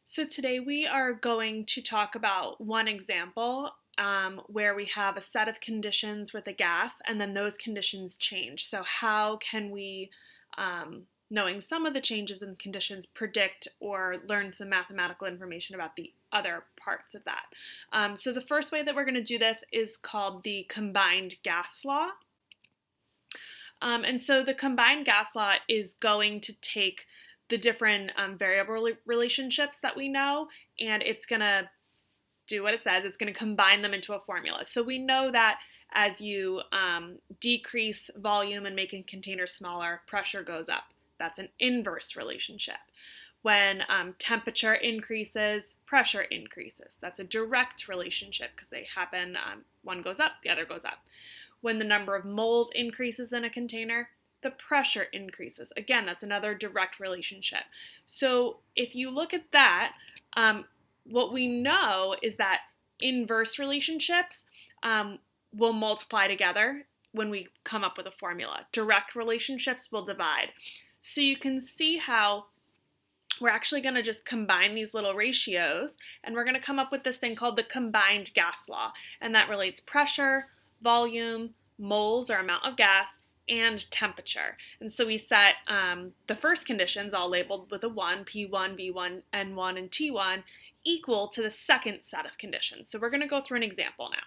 So today we are going to talk about one example where we have a set of conditions with a gas and then those conditions change. So how can we, knowing some of the changes in conditions, predict or learn some mathematical information about the other parts of that? So the first way that we're going to do this is called the combined gas law. And so the combined gas law is going to take the different variable relationships that we know, and it's going to do what it says. It's going to combine them into a formula. So we know that as you decrease volume and make a container smaller, pressure goes up. That's an inverse relationship. When temperature increases, pressure increases. That's a direct relationship because they happen, one goes up, the other goes up. When the number of moles increases in a container, the pressure increases. Again, that's another direct relationship. So if you look at that, what we know is that inverse relationships will multiply together when we come up with a formula. Direct relationships will divide. So you can see how we're actually going to just combine these little ratios, and we're going to come up with this thing called the combined gas law, and that relates pressure, volume, moles or amount of gas, and temperature. And so we set the first conditions, all labeled with a 1, P1, V1, N1, and T1, equal to the second set of conditions. So we're going to go through an example now.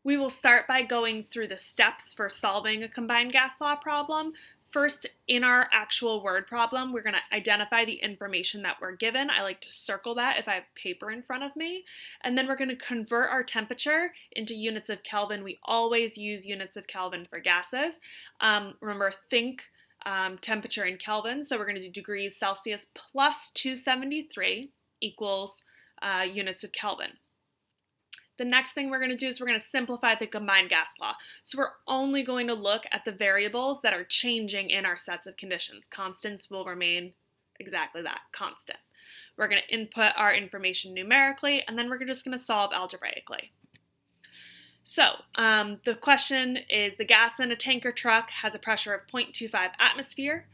We will start by going through the steps for solving a combined gas law problem. First, in our actual word problem, we're going to identify the information that we're given. I like to circle that if I have paper in front of me. And then we're going to convert our temperature into units of Kelvin. We always use units of Kelvin for gases. Remember, think temperature in Kelvin. So we're going to do degrees Celsius plus 273 equals units of Kelvin. The next thing we're going to do is we're going to simplify the combined gas law. So we're only going to look at the variables that are changing in our sets of conditions. Constants will remain exactly that, constant. We're going to input our information numerically, and then we're just going to solve algebraically. So the question is, the gas in a tanker truck has a pressure of 0.25 atmosphere.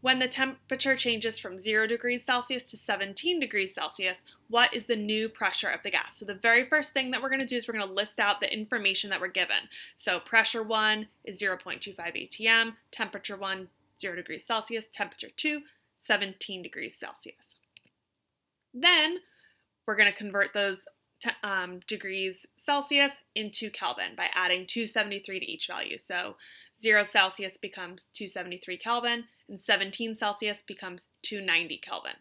When the temperature changes from 0 degrees Celsius to 17 degrees Celsius, what is the new pressure of the gas? So the very first thing that we're going to do is we're going to list out the information that we're given. So pressure 1 is 0.25 atm, temperature 1, 0 degrees Celsius, temperature 2, 17 degrees Celsius. Then we're going to convert those degrees Celsius into Kelvin by adding 273 to each value. So 0 Celsius becomes 273 Kelvin, and 17 Celsius becomes 290 Kelvin.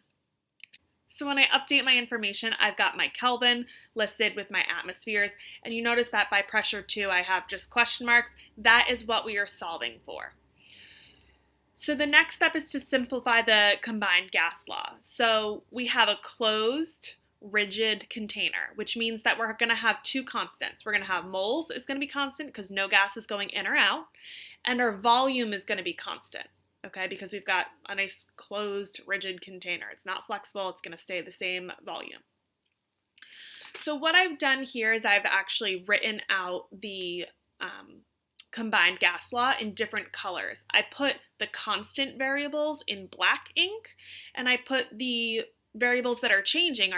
So when I update my information, I've got my Kelvin listed with my atmospheres, and you notice that by pressure 2, I have just question marks. That is what we are solving for. So the next step is to simplify the combined gas law. So we have a closed rigid container, which means that we're going to have two constants. We're going to have moles is going to be constant because no gas is going in or out, and our volume is going to be constant, okay, because we've got a nice closed rigid container. It's not flexible, it's going to stay the same volume. So what I've done here is I've actually written out the combined gas law in different colors. I put the constant variables in black ink, and I put the variables that are changing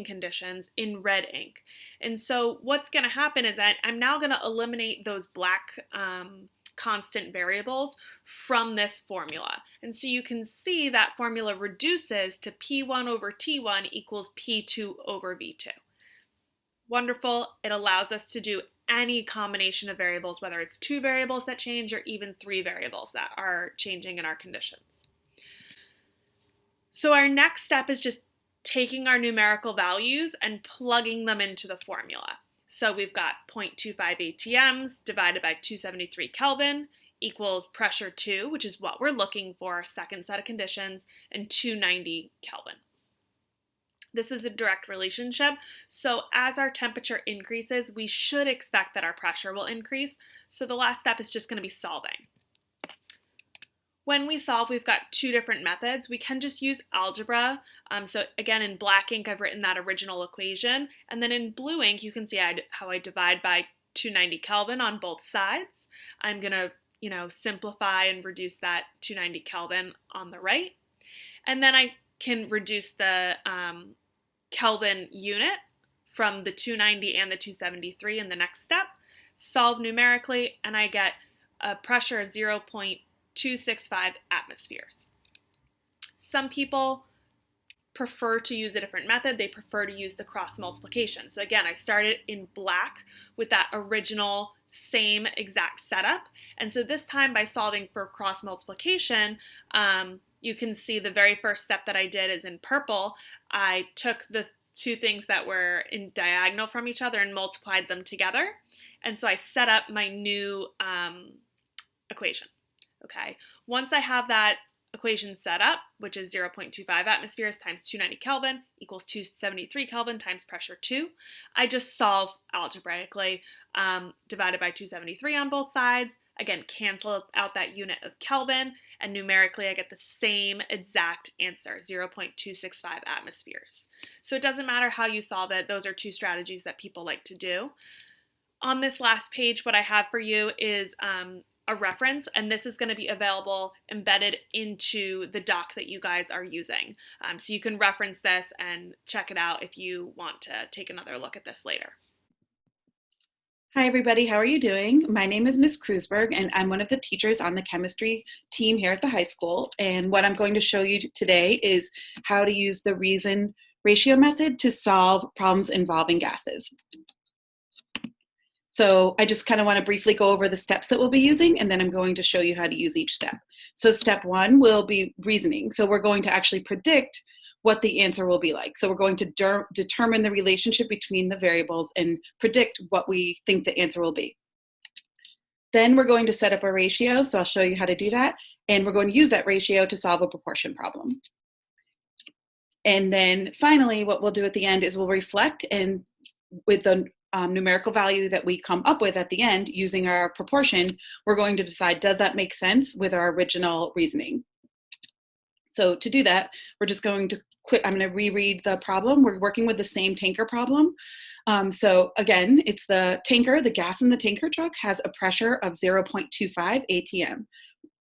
conditions in red ink. And so what's going to happen is that I'm now going to eliminate those black constant variables from this formula. And so you can see that formula reduces to P1 over T1 equals P2 over V2. Wonderful. It allows us to do any combination of variables, whether it's two variables that change or even three variables that are changing in our conditions. So our next step is just taking our numerical values and plugging them into the formula. So we've got 0.25 atms divided by 273 Kelvin equals pressure 2, which is what we're looking for, second set of conditions, and 290 Kelvin. This is a direct relationship, so as our temperature increases, we should expect that our pressure will increase. So the last step is just going to be solving. When we solve, we've got two different methods. We can just use algebra. So again, in black ink, I've written that original equation. And then in blue ink, you can see how I divide by 290 Kelvin on both sides. I'm going to, simplify and reduce that 290 Kelvin on the right. And then I can reduce the Kelvin unit from the 290 and the 273 in the next step, solve numerically, and I get a pressure of 0.265 atmospheres. Some people prefer to use a different method. They prefer to use the cross multiplication. So again, I started in black with that original same exact setup. And so this time by solving for cross multiplication, you can see the very first step that I did is in purple. I took the two things that were in diagonal from each other and multiplied them together. And so I set up my new equation. Okay. Once I have that equation set up, which is 0.25 atmospheres times 290 Kelvin equals 273 Kelvin times pressure 2. I just solve algebraically, divided by 273 on both sides. Again, cancel out that unit of Kelvin, and numerically I get the same exact answer, 0.265 atmospheres. So it doesn't matter how you solve it. Those are two strategies that people like to do. On this last page, what I have for you is a reference, and this is going to be available embedded into the doc that you guys are using. So you can reference this and check it out if you want to take another look at this later. Hi everybody, how are you doing? My name is Ms. Krusberg and I'm one of the teachers on the chemistry team here at the high school. And what I'm going to show you today is how to use the reason ratio method to solve problems involving gases. So I just kind of want to briefly go over the steps that we'll be using, and then I'm going to show you how to use each step. So step one will be reasoning. So we're going to actually predict what the answer will be like. So we're going to determine the relationship between the variables and predict what we think the answer will be. Then we're going to set up a ratio. So I'll show you how to do that. And we're going to use that ratio to solve a proportion problem. And then finally, what we'll do at the end is we'll reflect, and with the numerical value that we come up with at the end using our proportion, we're going to decide, does that make sense with our original reasoning? So to do that, we're just going to I'm going to reread the problem. We're working with the same tanker problem. So again, it's the tanker, the gas in the tanker truck has a pressure of 0.25 atm.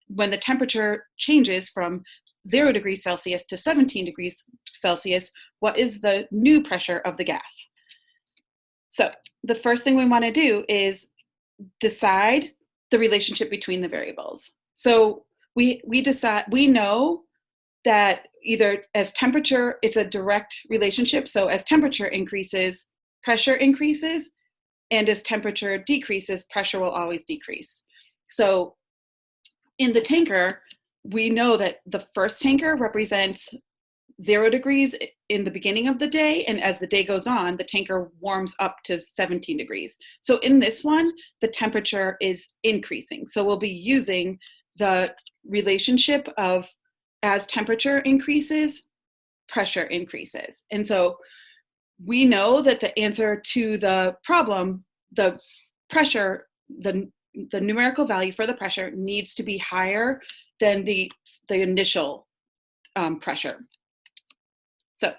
When the temperature changes from 0 degrees Celsius to 17 degrees Celsius, what is the new pressure of the gas? So the first thing we want to do is decide the relationship between the variables. So we know that either as temperature, it's a direct relationship. So as temperature increases, pressure increases, and as temperature decreases, pressure will always decrease. So in the tanker, we know that the first tanker represents 0 degrees in the beginning of the day, and as the day goes on, the tanker warms up to 17 degrees. So in this one, the temperature is increasing. So we'll be using the relationship of as temperature increases, pressure increases. And so we know that the answer to the problem, the pressure, the numerical value for the pressure needs to be higher than the initial pressure. So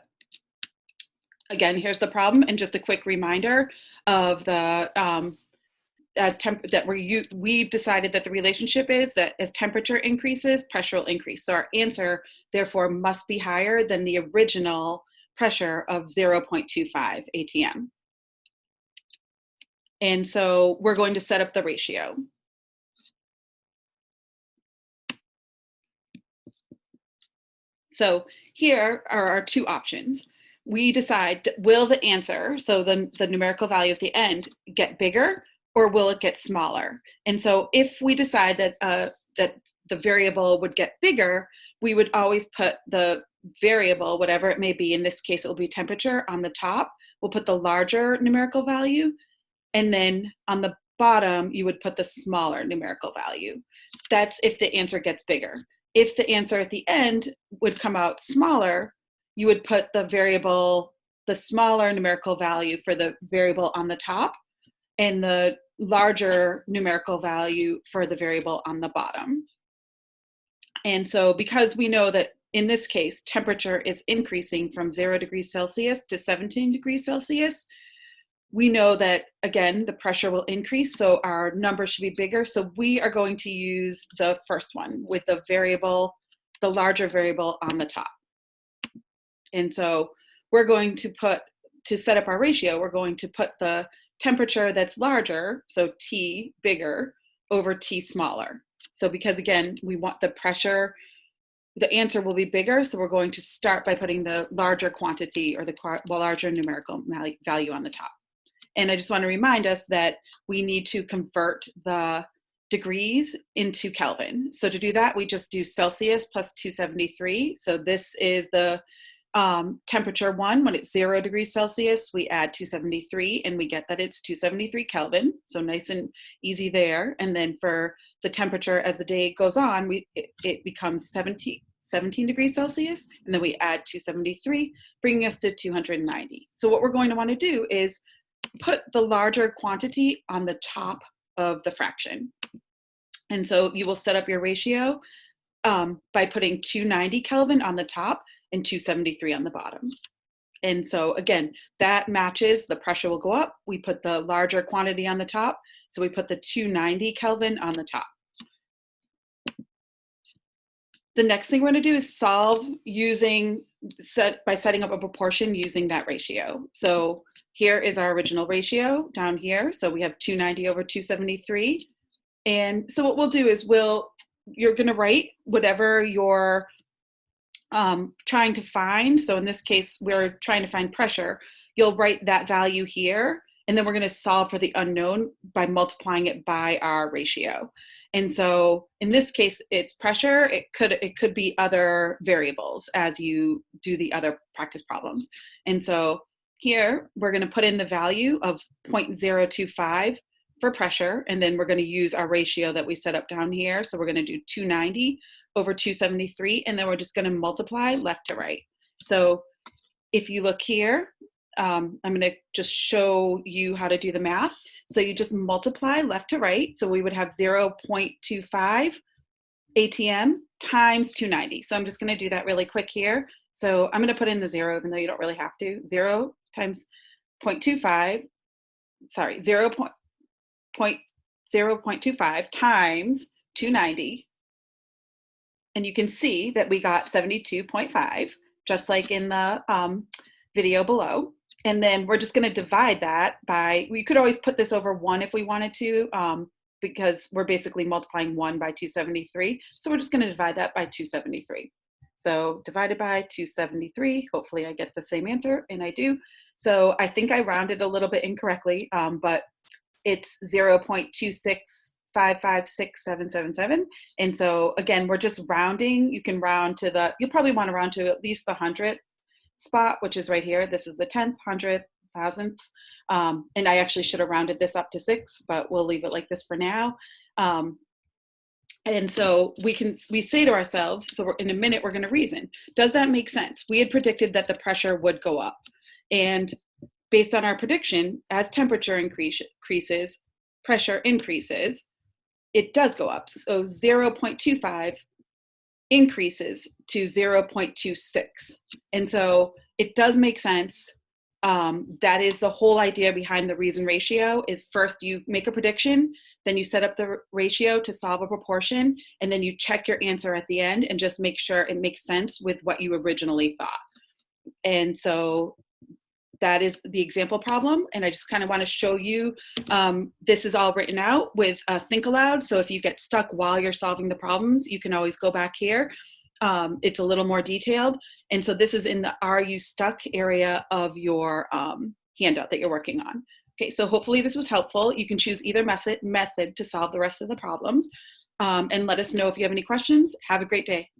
again, here's the problem, and just a quick reminder of the we've decided that the relationship is that as temperature increases, pressure will increase. So our answer, therefore, must be higher than the original pressure of 0.25 atm. And so we're going to set up the ratio. So here are our two options. We decide, will the answer, so the numerical value at the end, get bigger, or will it get smaller? And so if we decide that that the variable would get bigger, we would always put the variable, whatever it may be, in this case it will be temperature, on the top. We'll put the larger numerical value, and then on the bottom you would put the smaller numerical value. That's if the answer gets bigger. If the answer at the end would come out smaller, you would put the variable, the smaller numerical value for the variable on the top, and the larger numerical value for the variable on the bottom. And so because we know that in this case, temperature is increasing from 0 degrees Celsius to 17 degrees Celsius, we know that, again, the pressure will increase, so our number should be bigger. So we are going to use the first one with the variable, the larger variable on the top. And so we're going to to set up our ratio, we're going to put the temperature that's larger, so T bigger, over T smaller. So because again, we want the pressure, the answer will be bigger, so we're going to start by putting the larger quantity or the larger numerical value on the top. And I just want to remind us that we need to convert the degrees into Kelvin. So to do that, we just do Celsius plus 273. So this is the temperature 1. When it's 0 degrees Celsius, we add 273 and we get that it's 273 Kelvin. So nice and easy there. And then for the temperature as the day goes on, it becomes 17 degrees Celsius, and then we add 273, bringing us to 290. So what we're going to want to do is put the larger quantity on the top of the fraction. And so you will set up your ratio by putting 290 Kelvin on the top and 273 on the bottom. And so again, that matches, the pressure will go up. We put the larger quantity on the top. So we put the 290 Kelvin on the top. The next thing we're going to do is solve by setting up a proportion using that ratio. So here is our original ratio down here. So we have 290 over 273. And so what we'll do is you're going to write whatever you're trying to find. So in this case, we're trying to find pressure. You'll write that value here, and then we're going to solve for the unknown by multiplying it by our ratio. And so in this case, it's pressure. It could be other variables as you do the other practice problems. And so here, we're going to put in the value of 0.025 for pressure, and then we're going to use our ratio that we set up down here. So we're going to do 290 over 273, and then we're just going to multiply left to right. So if you look here, I'm going to just show you how to do the math. So you just multiply left to right. So we would have 0.25 ATM times 290. So I'm just going to do that really quick here. So I'm going to put in the 0, even though you don't really have to. 0 times 0.25, sorry, 0.25 times 290. And you can see that we got 72.5, just like in the video below. And then we're just going to divide that by, we could always put this over 1 if we wanted to, because we're basically multiplying 1 by 273. So we're just going to divide that by 273. So divided by 273, hopefully I get the same answer, and I do. So I think I rounded a little bit incorrectly, but it's 0.265567777. And so again, we're just rounding. You can round to you'll probably want to round to at least the 100th spot, which is right here. This is the 10th, 100th, thousandths. And I actually should have rounded this up to 6, but we'll leave it like this for now. And so we say to ourselves, so in a minute, we're going to reason. Does that make sense? We had predicted that the pressure would go up. And based on our prediction, as temperature increases, pressure increases, it does go up. So 0.25 increases to 0.26. And so it does make sense. That is the whole idea behind the reason ratio, is first you make a prediction, then you set up the ratio to solve a proportion, and then you check your answer at the end and just make sure it makes sense with what you originally thought. And so that is the example problem. And I just kind of want to show you, this is all written out with Think Aloud. So if you get stuck while you're solving the problems, you can always go back here. It's a little more detailed. And so this is in the Are You Stuck area of your handout that you're working on. Okay, so hopefully this was helpful. You can choose either method to solve the rest of the problems. And let us know if you have any questions. Have a great day.